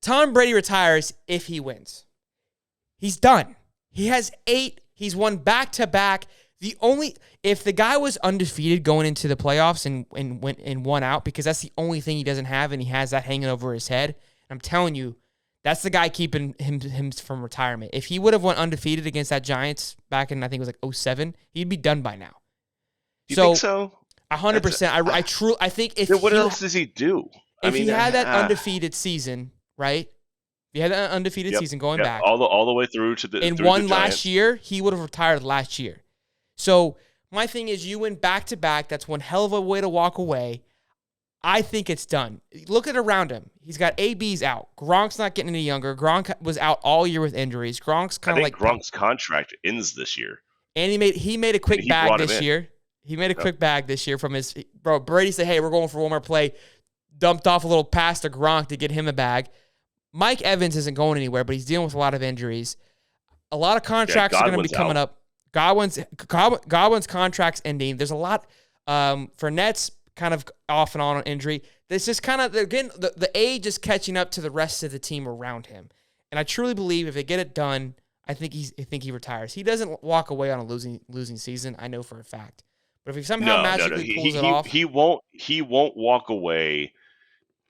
Tom Brady retires if he wins. He's done. He has 8. He's won back-to-back. If the guy was undefeated going into the playoffs and won out, because that's the only thing he doesn't have, and he has that hanging over his head, I'm telling you, that's the guy keeping him from retirement. If he would have won undefeated against that Giants back in, I think it was like 2007, he'd be done by now. You think so? 100%. I think if what else does he do? If he had that undefeated season, right? If he had that undefeated season going back all the way through to the and won last year, he would have retired last year. So my thing is, you win back to back. That's one hell of a way to walk away. I think it's done. Look at around him. He's got AB's out. Gronk's not getting any younger. Gronk was out all year with injuries. Gronk's kind of like Gronk's contract ends this year, and he made a quick bag this year. He made a quick bag this year from his bro. Brady said, "Hey, we're going for one more play." Dumped off a little pass to Gronk to get him a bag. Mike Evans isn't going anywhere, but he's dealing with a lot of injuries. A lot of contracts are going to be coming up. Godwin's contract's ending. There's a lot. Fournette's kind of off and on injury. This is kind of, again, the age is catching up to the rest of the team around him. And I truly believe if they get it done, I think he retires. He doesn't walk away on a losing season, I know for a fact. But if he somehow magically pulls it off, he won't walk away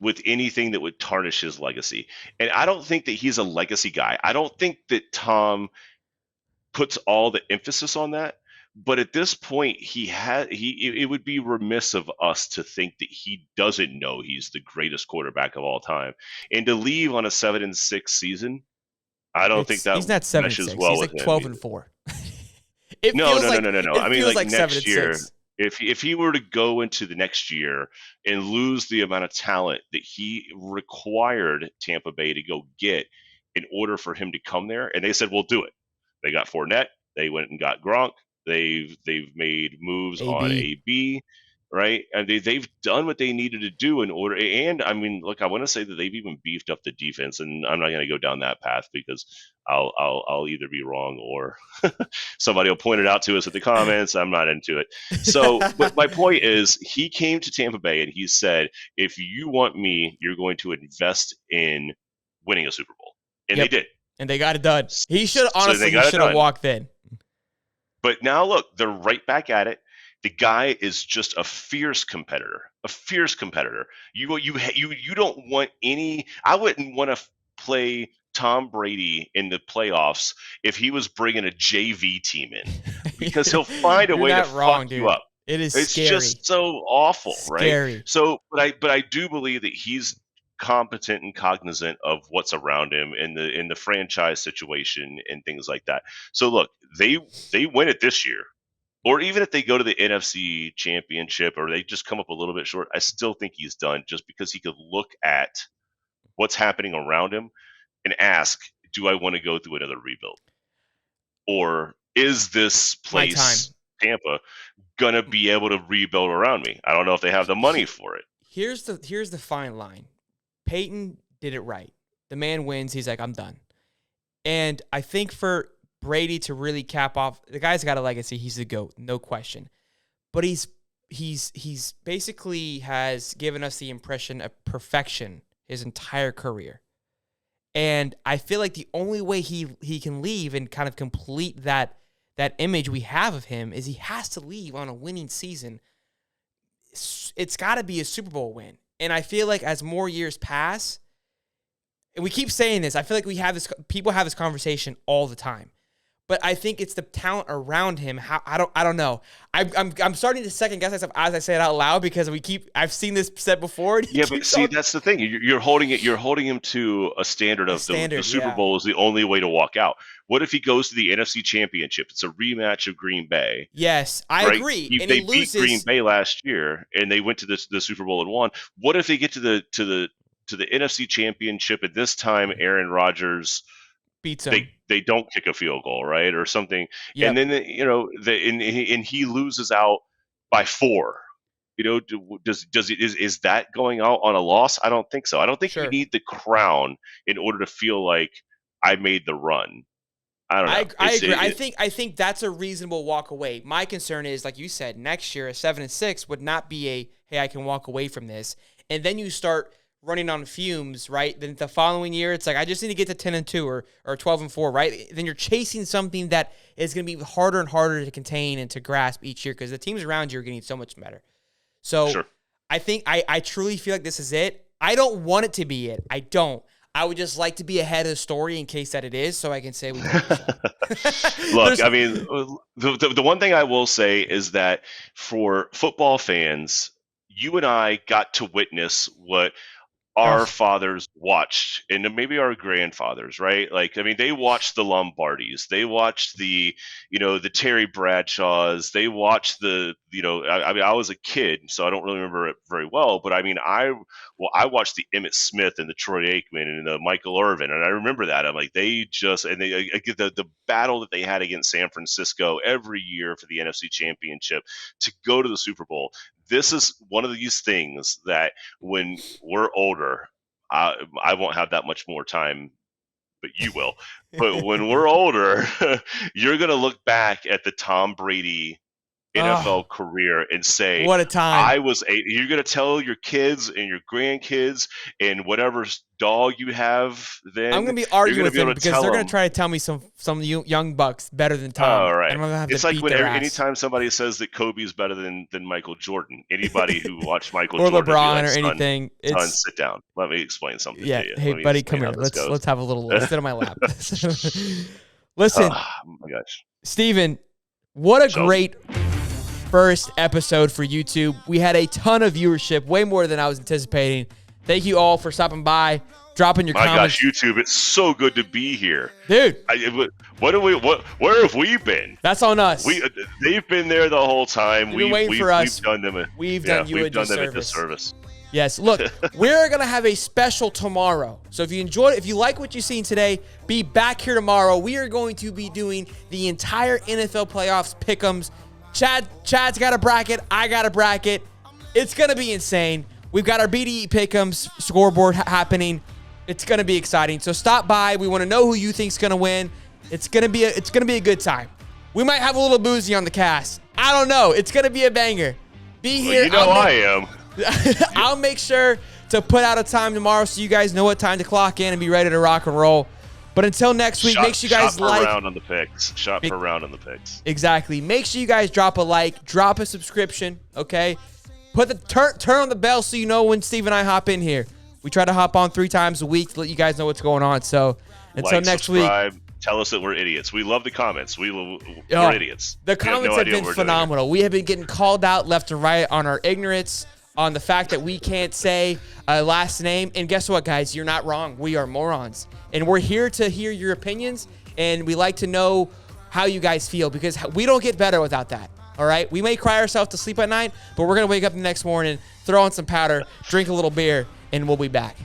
with anything that would tarnish his legacy. And I don't think that he's a legacy guy. I don't think that Tom puts all the emphasis on that. But at this point, it would be remiss of us to think that he doesn't know he's the greatest quarterback of all time. And to leave on a 7-6 season, I don't think that he's not 7-6. Well, he's like 12-4. No. I mean, like next year, 7-6. if he were to go into the next year and lose the amount of talent that he required Tampa Bay to go get in order for him to come there, and they said, "We'll do it." They got Fournette. They went and got Gronk. They've made moves on AB, right? And they've done what they needed to do in order. And I mean, look, I want to say that they've even beefed up the defense, and I'm not going to go down that path because I'll either be wrong or somebody will point it out to us in the comments. I'm not into it. So, but my point is, he came to Tampa Bay and he said, "If you want me, you're going to invest in winning a Super Bowl," and they did. And they got it done. He should have walked in. But now look, they're right back at it. The guy is just a fierce competitor. You don't want any. I wouldn't want to play Tom Brady in the playoffs if he was bringing a JV team in, because he'll find a way to fuck you up. It's scary. Just so awful, scary. Right? So, but I do believe that he's competent and cognizant of what's around him in the franchise situation and things like that. So look, they win it this year, or even if they go to the NFC Championship or they just come up a little bit short, I still think he's done, just because he could look at what's happening around him and ask, do I want to go through another rebuild? Or is this place, Tampa, gonna be able to rebuild around me? I don't know if they have the money for it. Here's the fine line. Peyton did it right. The man wins. He's like, I'm done. And I think for Brady to really cap off, the guy's got a legacy. He's the GOAT, no question. But he's basically has given us the impression of perfection his entire career. And I feel like the only way he can leave and kind of complete that image we have of him is he has to leave on a winning season. It's got to be a Super Bowl win. And I feel like as more years pass, and we keep saying this, I feel like people have this conversation all the time. But I think it's the talent around him. I don't know. I'm starting to second guess myself as I say it out loud, because I've seen this said before. Yeah, but see, that's the thing. You're holding him to a standard of the Super Bowl is the only way to walk out. What if he goes to the NFC Championship? It's a rematch of Green Bay. Yes, I agree. They beat Green Bay last year, and they went to the Super Bowl and won. What if they get to the NFC Championship, and this time Aaron Rodgers beats him? They don't kick a field goal, right, or something, and then and he loses out by 4. Is that going out on a loss? I don't think so. I don't think you need the crown in order to feel like I made the run. I don't know. I agree. I think that's a reasonable walk away. My concern is, like you said, next year a 7-6 would not be hey, I can walk away from this, and then you start running on fumes, right? Then the following year, it's like, I just need to get to 10-2 or 12-4, right? Then you're chasing something that is going to be harder and harder to contain and to grasp each year because the teams around you are getting so much better. So Sure. I think I truly feel like this is it. I don't want it to be it. I don't. I would just like to be ahead of the story in case that it is, so I can say we told you so. Look, I mean, the one thing I will say is that for football fans, you and I got to witness what our fathers watched, and maybe our grandfathers, right? Like, I mean, they watched the Lombardis, they watched the Terry Bradshaws, they watched I mean, I was a kid, so I don't really remember it very well, but I mean, I watched the Emmitt Smith and the Troy Aikman and the Michael Irvin, and I remember that. I'm like, they get the battle that they had against San Francisco every year for the NFC Championship to go to the Super Bowl. This is one of these things that when we're older, I won't have that much more time, but you will. But when we're older, you're going to look back at the Tom Brady NFL career and say, what a time. You're going to tell your kids and your grandkids and whatever dog you have then. I'm going to be arguing with them because they're going to try to tell me some young bucks better than Tom. Oh, right. I'm gonna have it's to like beat when their ass. anytime somebody says that Kobe's better than Michael Jordan, anybody who watched Michael or Jordan LeBron like, or anything. Son, sit down. Let me explain something yeah, to you. hey, buddy, come here. Let's have a little sit on my lap. Listen, oh my gosh, Steven, what a great first episode for YouTube. We had a ton of viewership, way more than I was anticipating. Thank you all for stopping by, dropping your comments. My gosh, YouTube, it's so good to be here, dude. Where have we been? That's on us. They've been there the whole time. We've been waiting for us. We've done them a disservice. Yes, look, we're going to have a special tomorrow. So if you like what you've seen today, be back here tomorrow. We are going to be doing the entire NFL playoffs pick'ems. Chad's got a bracket. I got a bracket. It's going to be insane. We've got our BDE pick'ems scoreboard happening. It's going to be exciting. So stop by. We want to know who you think's going to win. It's going to be a good time. We might have a little boozy on the cast. I don't know. It's going to be a banger. Be here. Well, I am. I'll make sure to put out a time tomorrow so you guys know what time to clock in and be ready to rock and roll. But until next week, make sure you guys like. Shot per round on the picks. Shot per round on the picks. Exactly. Make sure you guys drop a like, drop a subscription, okay? Turn on the bell so you know when Steve and I hop in here. We try to hop on 3 times a week to let you guys know what's going on. So until next subscribe, week. Tell us that we're idiots. We love the comments. We're idiots. The comments have been phenomenal. We have been getting called out left and right on our ignorance, on the fact that we can't say a last name. And guess what, guys? You're not wrong. We are morons. And we're here to hear your opinions, and we like to know how you guys feel because we don't get better without that, all right? We may cry ourselves to sleep at night, but we're going to wake up the next morning, throw on some powder, drink a little beer, and we'll be back.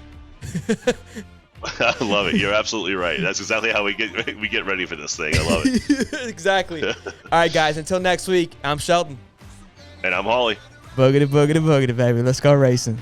I love it. You're absolutely right. That's exactly how we get ready for this thing. I love it. Exactly. All right, guys. Until next week, I'm Shelton. And I'm Holly. Boogity, boogity, boogity, baby. Let's go racing.